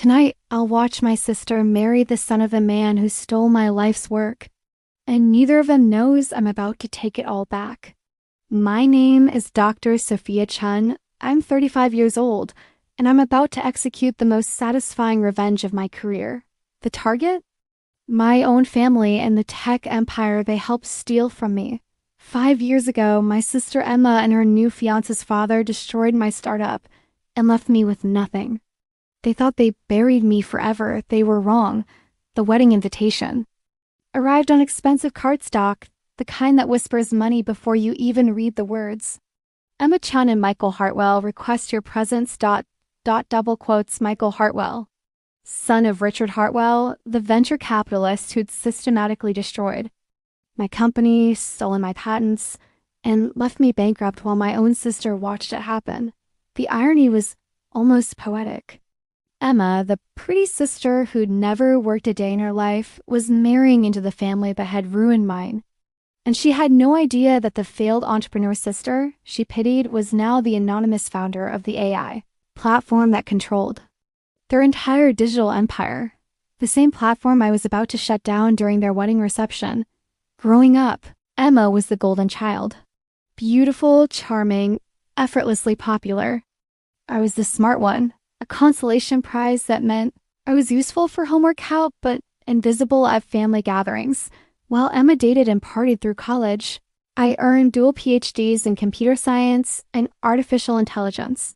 Tonight, I'll watch my sister marry the son of a man who stole my life's work, and neither of them knows I'm about to take it all back. My name is Dr. Sophia Chen. I'm 35 years old, and I'm about to execute the most satisfying revenge of my career. The target? My own family and the tech empire they helped steal from me. 5 years ago, my sister Emma and her new fiance's father destroyed my startup and left me with nothing. They thought they buried me forever. They were wrong. The wedding invitation arrived on expensive cardstock, the kind that whispers money before you even read the words. Emma Chen and Michael Hartwell request your presence. Double quotes Michael Hartwell, son of Richard Hartwell, the venture capitalist who'd systematically destroyed my company, stolen my patents, and left me bankrupt while my own sister watched it happen. The irony was almost poetic. Emma, the pretty sister who'd never worked a day in her life, was marrying into the family that had ruined mine. And she had no idea that the failed entrepreneur sister she pitied was now the anonymous founder of the AI platform that controlled their entire digital empire, the same platform I was about to shut down during their wedding reception. Growing up, Emma was the golden child. Beautiful, charming, effortlessly popular. I was the smart one. A consolation prize that meant I was useful for homework help but invisible at family gatherings. While Emma dated and partied through college, I earned dual PhDs in computer science and artificial intelligence.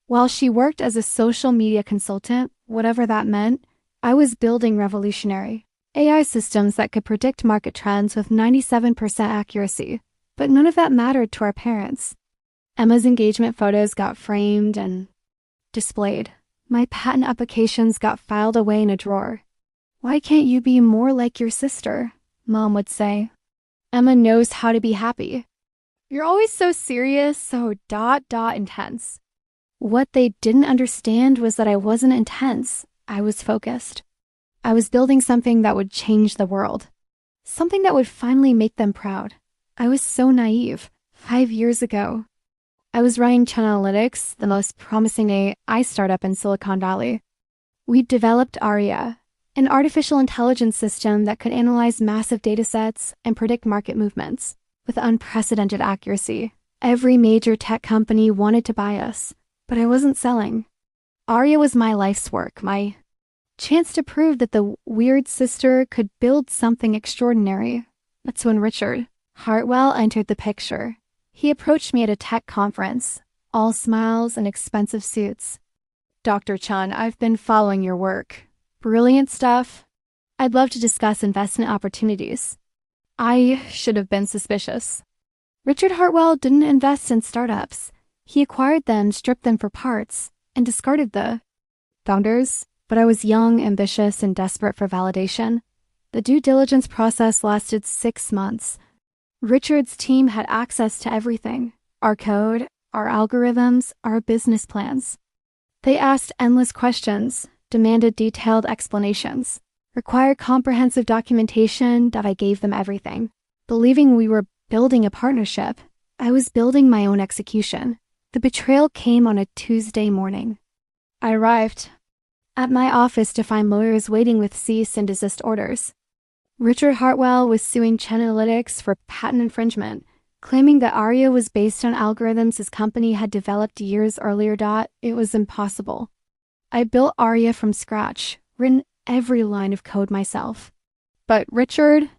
While she worked as a social media consultant, whatever that meant, I was building revolutionary AI systems that could predict market trends with 97% accuracy. But none of that mattered to our parents. Emma's engagement photos got framed and displayed. My patent applications got filed away in a drawer. "Why can't you be more like your sister?" Mom would say. "Emma knows how to be happy. You're always so serious, so intense." What they didn't understand was that I wasn't intense. I was focused. I was building something that would change the world. Something that would finally make them proud. I was so naive. 5 years ago, I was running Chen Analytics, the most promising AI startup in Silicon Valley. We developed Aria, an artificial intelligence system that could analyze massive datasets and predict market movements with unprecedented accuracy. Every major tech company wanted to buy us, but I wasn't selling. Aria was my life's work, my chance to prove that the weird sister could build something extraordinary. That's when Richard Hartwell entered the picture. He approached me at a tech conference, all smiles and expensive suits. "Dr. Chen, I've been following your work. Brilliant stuff. I'd love to discuss investment opportunities." I should have been suspicious. Richard Hartwell didn't invest in startups. He acquired them, stripped them for parts, and discarded the founders. But I was young, ambitious, and desperate for validation. The due diligence process lasted 6 months. Richard's team had access to everything: our code, our algorithms, our business plans. They asked endless questions, demanded detailed explanations, required comprehensive documentation that I gave them everything. Believing we were building a partnership, I was building my own execution. The betrayal came on a Tuesday morning. I arrived at my office to find lawyers waiting with cease and desist orders. Richard Hartwell was suing Chen Analytics for patent infringement, claiming that Aria was based on algorithms his company had developed years earlier. It was impossible. I built Aria from scratch, written every line of code myself. But Richard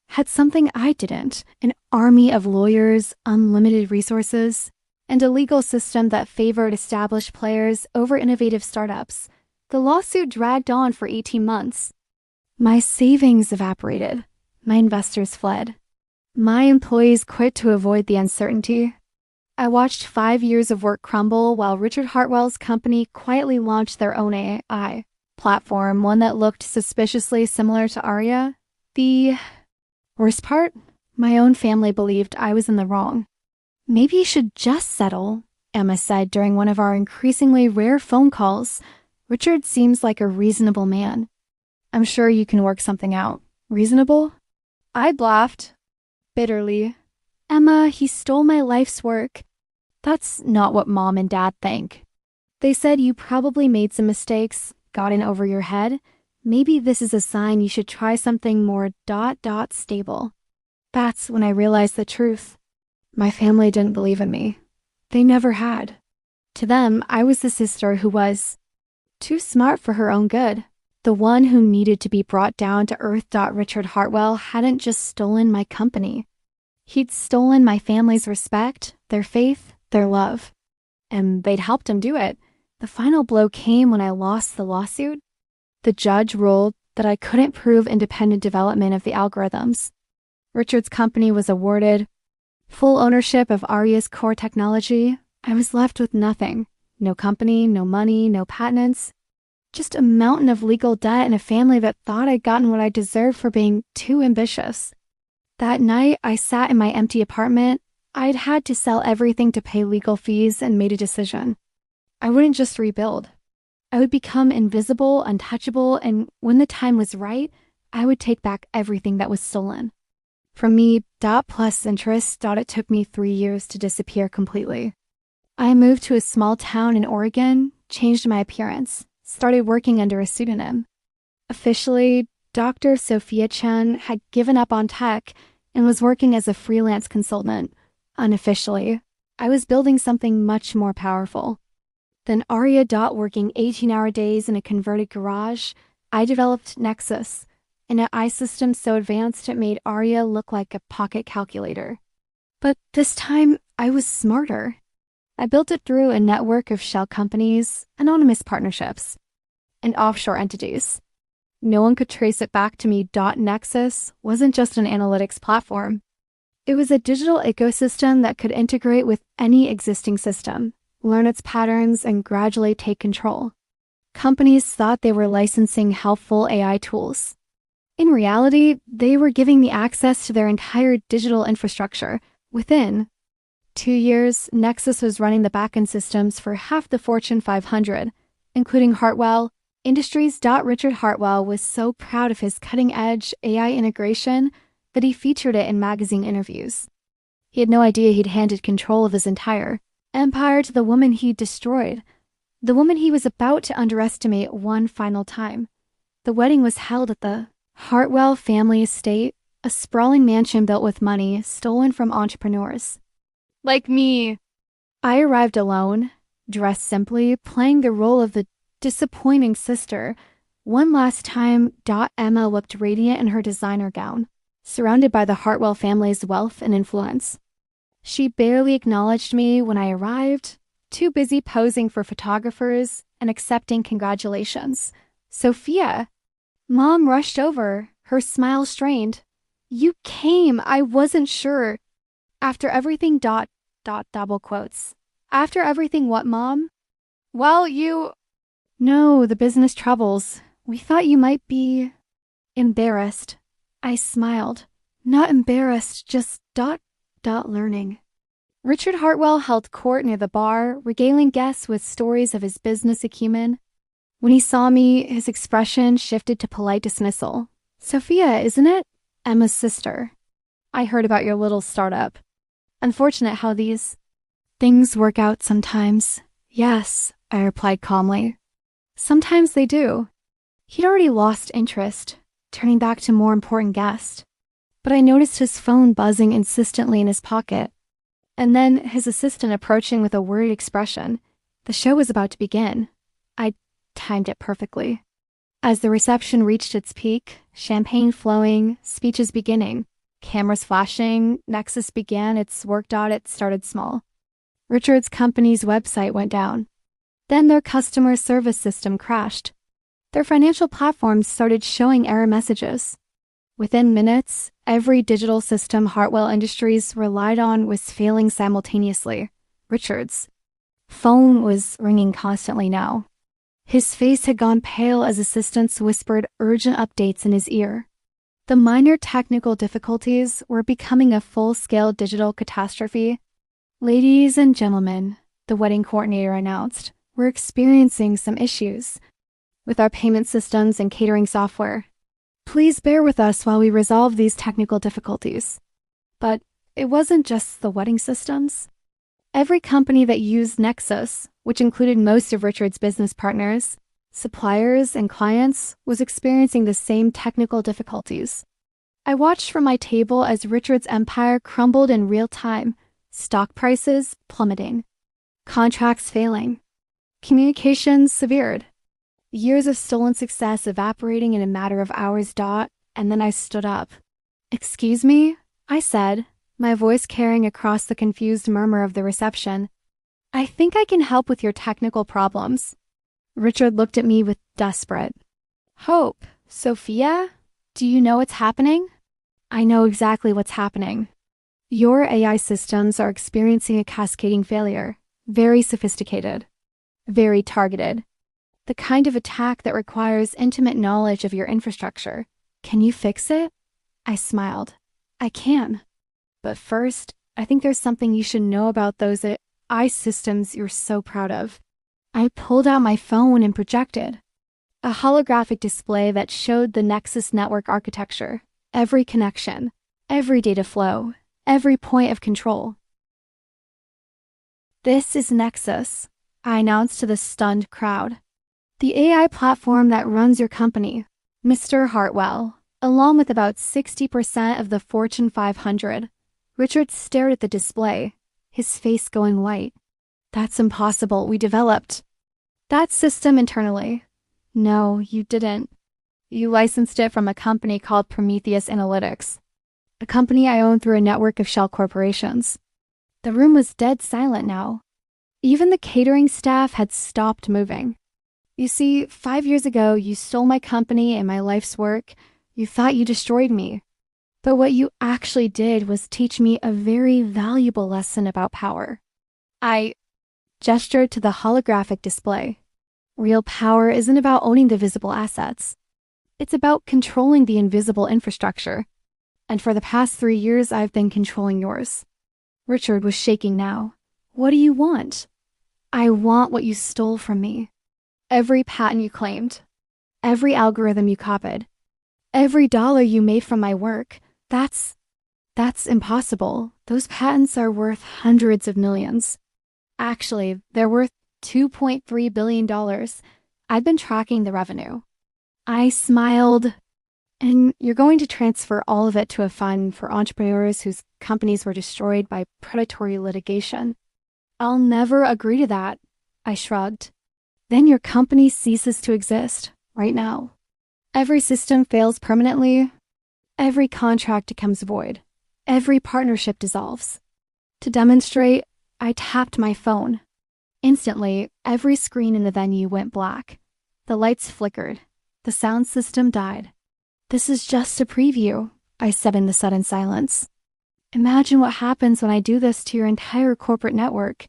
had something I didn't: an army of lawyers, unlimited resources, and a legal system that favored established players over innovative startups. The lawsuit dragged on for 18 months. My savings evaporated. My investors fled. My employees quit to avoid the uncertainty. I watched 5 years of work crumble while Richard Hartwell's company quietly launched their own AI platform, one that looked suspiciously similar to Aria. The worst part? My own family believed I was in the wrong. "Maybe you should just settle," Emma said during one of our increasingly rare phone calls. "Richard seems like a reasonable man. I'm sure you can work something out." Reasonable? I laughed bitterly. "Emma, he stole my life's work." "That's not what Mom and Dad think. They said you probably made some mistakes, got in over your head, maybe this is a sign you should try something more stable. That's when I realized the truth. My family didn't believe in me. They never had. To them, I was the sister who was too smart for her own good. The one who needed to be brought down to earth. Richard Hartwell hadn't just stolen my company. He'd stolen my family's respect, their faith, their love. And they'd helped him do it. The final blow came when I lost the lawsuit. The judge ruled that I couldn't prove independent development of the algorithms. Richard's company was awarded full ownership of Aria's core technology. I was left with nothing. No company, no money, no patents. Just a mountain of legal debt and a family that thought I'd gotten what I deserved for being too ambitious. That night, I sat in my empty apartment. I'd had to sell everything to pay legal fees and made a decision. I wouldn't just rebuild. I would become invisible, untouchable, and when the time was right, I would take back everything that was stolen. From me, plus interest, it took me 3 years to disappear completely. I moved to a small town in Oregon, changed my appearance, started working under a pseudonym. Officially, Dr. Sophia Chen had given up on tech and was working as a freelance consultant. Unofficially, I was building something much more powerful. Then Aria. Working 18-hour days in a converted garage, I developed Nexus, an AI system so advanced it made Aria look like a pocket calculator. But this time, I was smarter. I built it through a network of shell companies, anonymous partnerships, and offshore entities. No one could trace it back to me. Nexus wasn't just an analytics platform. It was a digital ecosystem that could integrate with any existing system, learn its patterns, and gradually take control. Companies thought they were licensing helpful AI tools. In reality, they were giving me access to their entire digital infrastructure. Within 2 years, Nexus was running the backend systems for half the Fortune 500, including Hartwell Industries. Richard Hartwell was so proud of his cutting-edge AI integration that he featured it in magazine interviews. He had no idea he'd handed control of his entire empire to the woman he destroyed, the woman he was about to underestimate one final time. The wedding was held at the Hartwell family estate, a sprawling mansion built with money stolen from entrepreneurs. Like me. I arrived alone, dressed simply, playing the role of the disappointing sister. One last time, Emma looked radiant in her designer gown, surrounded by the Hartwell family's wealth and influence. She barely acknowledged me when I arrived, too busy posing for photographers and accepting congratulations. Sophia. Mom rushed over, her smile strained. You came. I wasn't sure. After everything. Double quotes. After everything what, Mom? Well, you... No, the business troubles. We thought you might be... embarrassed. I smiled. Not embarrassed, just learning. Richard Hartwell held court near the bar, regaling guests with stories of his business acumen. When he saw me, his expression shifted to polite dismissal. Sophia, isn't it? Emma's sister. I heard about your little startup. Unfortunate how these things work out sometimes. Yes, I replied calmly. Sometimes they do. He'd already lost interest, turning back to more important guests. But I noticed his phone buzzing insistently in his pocket. And then his assistant approaching with a worried expression. The show was about to begin. I timed it perfectly. As the reception reached its peak, champagne flowing, speeches beginning, cameras flashing, Nexus began its work. It started small. Richard's company's website went down. Then their customer service system crashed. Their financial platforms started showing error messages. Within minutes, every digital system Hartwell Industries relied on was failing simultaneously. Richard's phone was ringing constantly now. His face had gone pale as assistants whispered urgent updates in his ear. The minor technical difficulties were becoming a full-scale digital catastrophe. Ladies and gentlemen, the wedding coordinator announced, we're experiencing some issues with our payment systems and catering software. Please bear with us while we resolve these technical difficulties. But it wasn't just the wedding systems. Every company that used Nexus, which included most of Richard's business partners, Suppliers and clients was experiencing the same technical difficulties. I watched from my table as Richard's empire crumbled in real time, stock prices plummeting, contracts failing, communications severed, years of stolen success evaporating in a matter of hours. And then I stood up. "Excuse me," I said, my voice carrying across the confused murmur of the reception. "I think I can help with your technical problems." Richard looked at me with desperate hope. "Sophia, do you know what's happening?" "I know exactly what's happening. Your AI systems are experiencing a cascading failure, very sophisticated, very targeted. The kind of attack that requires intimate knowledge of your infrastructure. Can you fix it?" I smiled. "I can. But first, I think there's something you should know about those AI systems you're so proud of." I pulled out my phone and projected a holographic display that showed the Nexus network architecture, every connection, every data flow, every point of control. "This is Nexus," I announced to the stunned crowd. "The AI platform that runs your company, Mr. Hartwell, along with about 60% of the Fortune 500. Richard stared at the display, his face going white. "That's impossible. We developed that system internally." "No, you didn't. You licensed it from a company called Prometheus Analytics, a company I own through a network of shell corporations." The room was dead silent now. Even the catering staff had stopped moving. "You see, 5 years ago, you stole my company and my life's work. You thought you destroyed me. But what you actually did was teach me a very valuable lesson about power." I gestured to the holographic display. "Real power isn't about owning the visible assets. It's about controlling the invisible infrastructure. And for the past 3 years, I've been controlling yours." Richard was shaking now. "What do you want?" "I want what you stole from me. Every patent you claimed, every algorithm you copied, every dollar you made from my work. That's impossible. Those patents are worth hundreds of millions. Actually, they're worth $2.3 billion. I've been tracking the revenue." I smiled. "And you're going to transfer all of it to a fund for entrepreneurs whose companies were destroyed by predatory litigation." "I'll never agree to that," I shrugged. "Then your company ceases to exist, right now. Every system fails permanently. Every contract becomes void. Every partnership dissolves." To demonstrate, I tapped my phone. Instantly, every screen in the venue went black. The lights flickered. The sound system died. "This is just a preview," I said in the sudden silence. "Imagine what happens when I do this to your entire corporate network."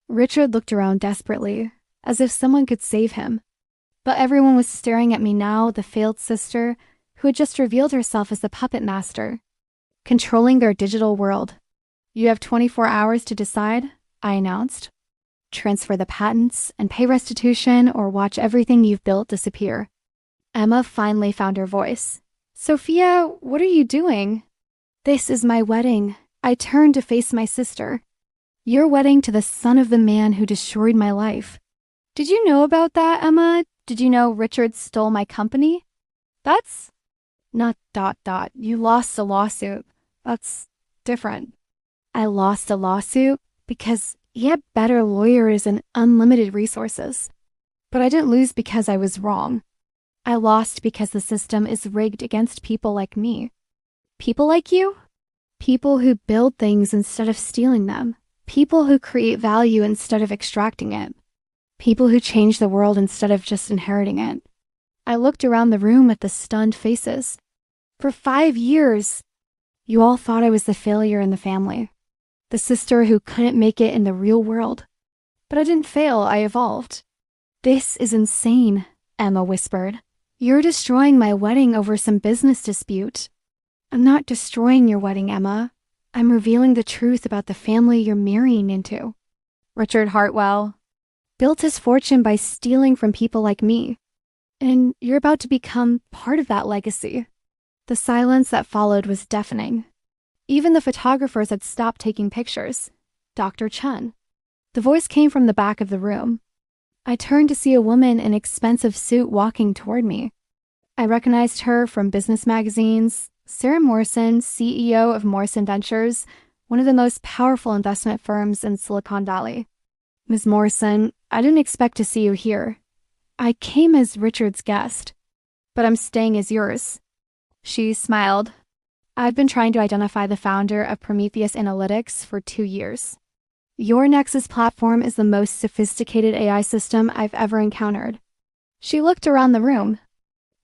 Richard looked around desperately, as if someone could save him. But everyone was staring at me now, the failed sister, who had just revealed herself as the puppet master, controlling their digital world. "You have 24 hours to decide," I announced. "Transfer the patents and pay restitution, or watch everything you've built disappear." Emma finally found her voice. "Sophia, what are you doing?" "This is my wedding." I turned to face my sister. "Your wedding to the son of the man who destroyed my life." "Did you know about that, Emma? Did you know Richard stole my company?" "That's not ... You lost a lawsuit. That's different." "I lost a lawsuit because he had better lawyers and unlimited resources. But I didn't lose because I was wrong. I lost because the system is rigged against people like me." "People like you?" "People who build things instead of stealing them. People who create value instead of extracting it. People who change the world instead of just inheriting it." I looked around the room at the stunned faces. "For 5 years, you all thought I was the failure in the family, the sister who couldn't make it in the real world. But I didn't fail, I evolved." "This is insane," Emma whispered. "You're destroying my wedding over some business dispute." "I'm not destroying your wedding, Emma. I'm revealing the truth about the family you're marrying into. Richard Hartwell built his fortune by stealing from people like me. And you're about to become part of that legacy." The silence that followed was deafening. Even the photographers had stopped taking pictures. Dr. Chen. The voice came from the back of the room. I turned to see a woman in an expensive suit walking toward me. I recognized her from business magazines. Sarah Morrison, CEO of Morrison Ventures, one of the most powerful investment firms in Silicon Valley. Ms. Morrison, I didn't expect to see you here. I came as Richard's guest, but I'm staying as yours. She smiled. I've been trying to identify the founder of Prometheus Analytics for 2 years. Your Nexus platform is the most sophisticated AI system I've ever encountered. She looked around the room.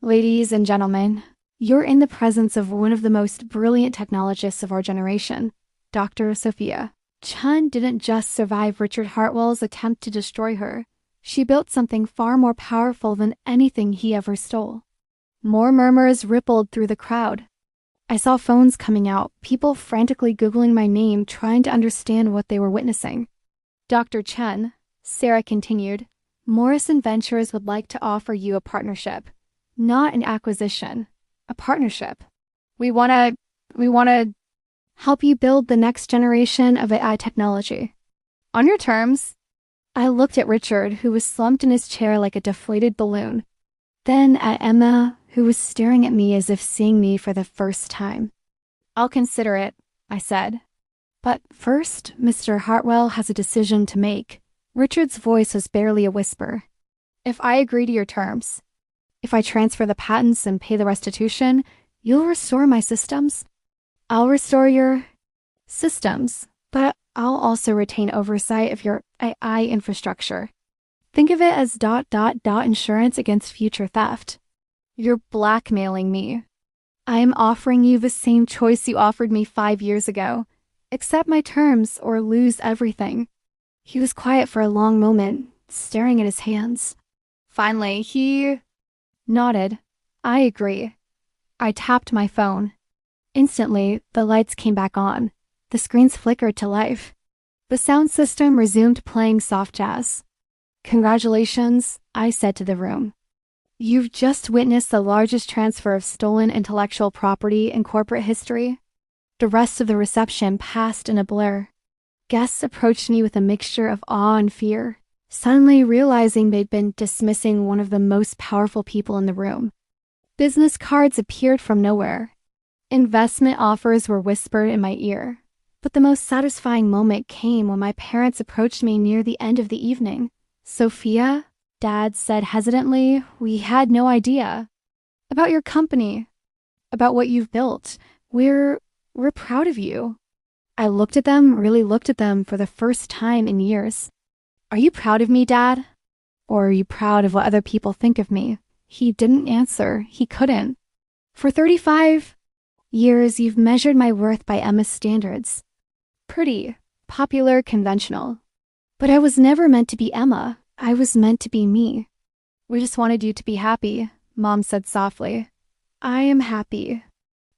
Ladies and gentlemen, you're in the presence of one of the most brilliant technologists of our generation, Dr. Sophia. Chen didn't just survive Richard Hartwell's attempt to destroy her. She built something far more powerful than anything he ever stole. More murmurs rippled through the crowd. I saw phones coming out, people frantically Googling my name, trying to understand what they were witnessing. Dr. Chen, Sarah continued, Morrison Ventures would like to offer you a partnership, not an acquisition, a partnership. We want to help you build the next generation of AI technology. On your terms. I looked at Richard, who was slumped in his chair like a deflated balloon, then at Emma, who was staring at me as if seeing me for the first time. I'll consider it, I said. But first, Mr. Hartwell has a decision to make. Richard's voice was barely a whisper. If I agree to your terms, if I transfer the patents and pay the restitution, you'll restore my systems? I'll restore your systems, but I'll also retain oversight of your AI infrastructure. Think of it as ... insurance against future theft. You're blackmailing me. I'm offering you the same choice you offered me 5 years ago. Accept my terms or lose everything. He was quiet for a long moment, staring at his hands. Finally, he nodded. I agree. I tapped my phone. Instantly, the lights came back on. The screens flickered to life. The sound system resumed playing soft jazz. Congratulations, I said to the room. You've just witnessed the largest transfer of stolen intellectual property in corporate history. The rest of the reception passed in a blur. Guests approached me with a mixture of awe and fear, suddenly realizing they'd been dismissing one of the most powerful people in the room. Business cards appeared from nowhere. Investment offers were whispered in my ear. But the most satisfying moment came when my parents approached me near the end of the evening. Sophia, Dad said hesitantly, we had no idea. About your company. About what you've built. We're proud of you. I looked at them, really looked at them for the first time in years. Are you proud of me, Dad? Or are you proud of what other people think of me? He didn't answer. He couldn't. For 35 years, you've measured my worth by Emma's standards. Pretty, popular, conventional. But I was never meant to be Emma. I was meant to be me. We just wanted you to be happy, Mom said softly. I am happy.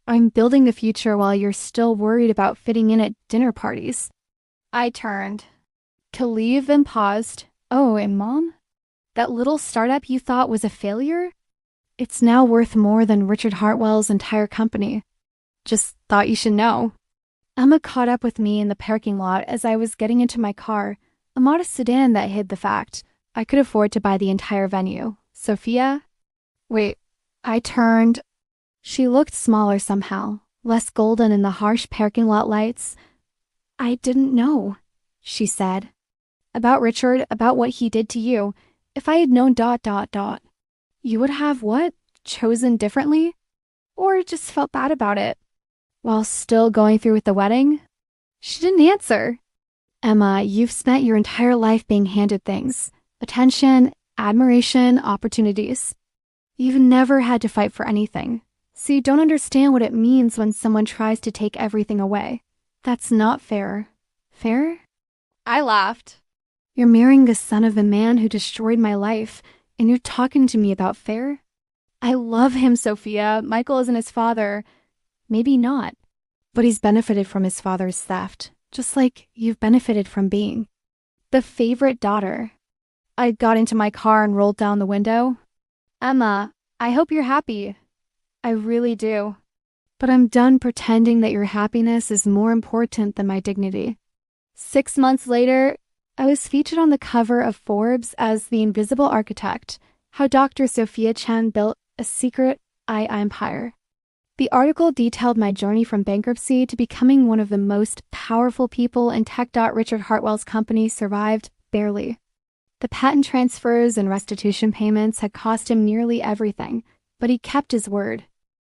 I'm building the future while you're still worried about fitting in at dinner parties. I turned to leave and paused. Oh, and Mom? That little startup you thought was a failure? It's now worth more than Richard Hartwell's entire company. Just thought you should know. Emma caught up with me in the parking lot as I was getting into my car, a modest sedan that hid the fact I could afford to buy the entire venue. Sophia? Wait, I turned. She looked smaller somehow, less golden in the harsh parking lot lights. I didn't know, she said. About Richard, about what he did to you. If I had known ... You would have what? Chosen differently? Or just felt bad about it? While still going through with the wedding? She didn't answer. Emma, you've spent your entire life being handed things. Attention, admiration, opportunities. You've never had to fight for anything. So you don't understand what it means when someone tries to take everything away. That's not fair. Fair? I laughed. You're marrying the son of a man who destroyed my life, and you're talking to me about fair? I love him, Sophia. Michael isn't his father. Maybe not. But he's benefited from his father's theft, just like you've benefited from being the favorite daughter. I got into my car and rolled down the window. Emma, I hope you're happy. I really do. But I'm done pretending that your happiness is more important than my dignity. 6 months later, I was featured on the cover of Forbes as the invisible architect, how Dr. Sophia Chen built a secret eye empire. The article detailed my journey from bankruptcy to becoming one of the most powerful people in tech. Richard Hartwell's company survived barely. The patent transfers and restitution payments had cost him nearly everything, but he kept his word.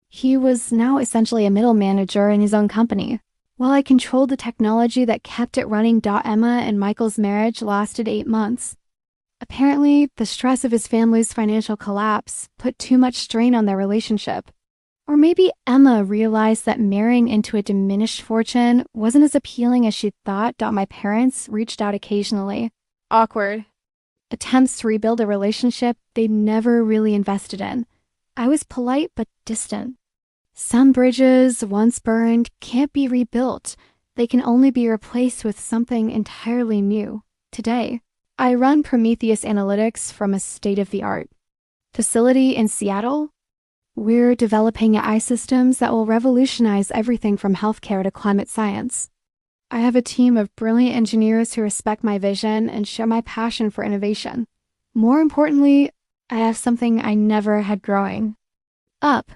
He was now essentially a middle manager in his own company, while I controlled the technology that kept it running. Emma and Michael's marriage lasted 8 months. Apparently, the stress of his family's financial collapse put too much strain on their relationship. Or maybe Emma realized that marrying into a diminished fortune wasn't as appealing as she thought. My parents reached out occasionally. Awkward. Attempts to rebuild a relationship they'd never really invested in. I was polite but distant. Some bridges, once burned, can't be rebuilt. They can only be replaced with something entirely new. Today, I run Prometheus Analytics from a state-of-the-art facility in Seattle. We're developing AI systems that will revolutionize everything from healthcare to climate science. I have a team of brilliant engineers who respect my vision and share my passion for innovation. More importantly, I have something I never had growing up.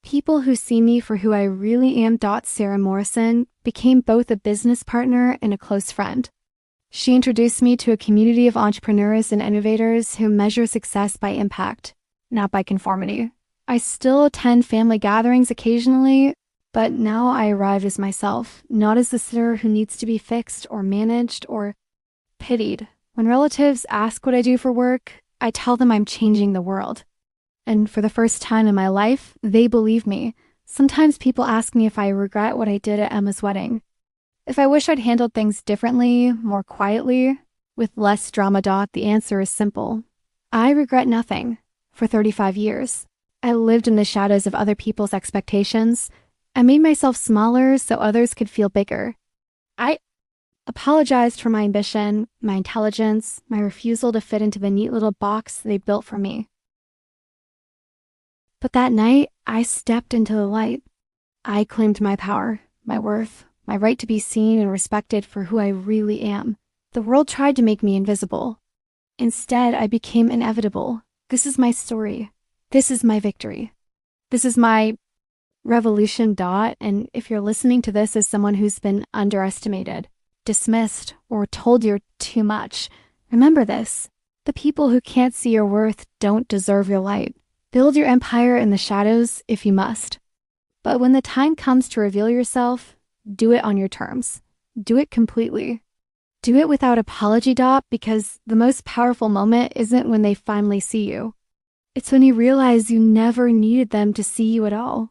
People who see me for who I really am. Sarah Morrison became both a business partner and a close friend. She introduced me to a community of entrepreneurs and innovators who measure success by impact, not by conformity. I still attend family gatherings occasionally, but now I arrive as myself, not as the sitter who needs to be fixed or managed or pitied. When relatives ask what I do for work, I tell them I'm changing the world. And for the first time in my life, they believe me. Sometimes people ask me if I regret what I did at Emma's wedding. If I wish I'd handled things differently, more quietly, with less drama. The answer is simple. I regret nothing. For 35 years, I lived in the shadows of other people's expectations. I made myself smaller so others could feel bigger. I apologized for my ambition, my intelligence, my refusal to fit into the neat little box they built for me. But that night, I stepped into the light. I claimed my power, my worth, my right to be seen and respected for who I really am. The world tried to make me invisible. Instead, I became inevitable. This is my story. This is my victory. This is my revolution. And if you're listening to this as someone who's been underestimated, dismissed, or told you're too much, remember this. The people who can't see your worth don't deserve your light. Build your empire in the shadows if you must. But when the time comes to reveal yourself, do it on your terms. Do it completely. Do it without apology. Because the most powerful moment isn't when they finally see you. It's when you realize you never needed them to see you at all.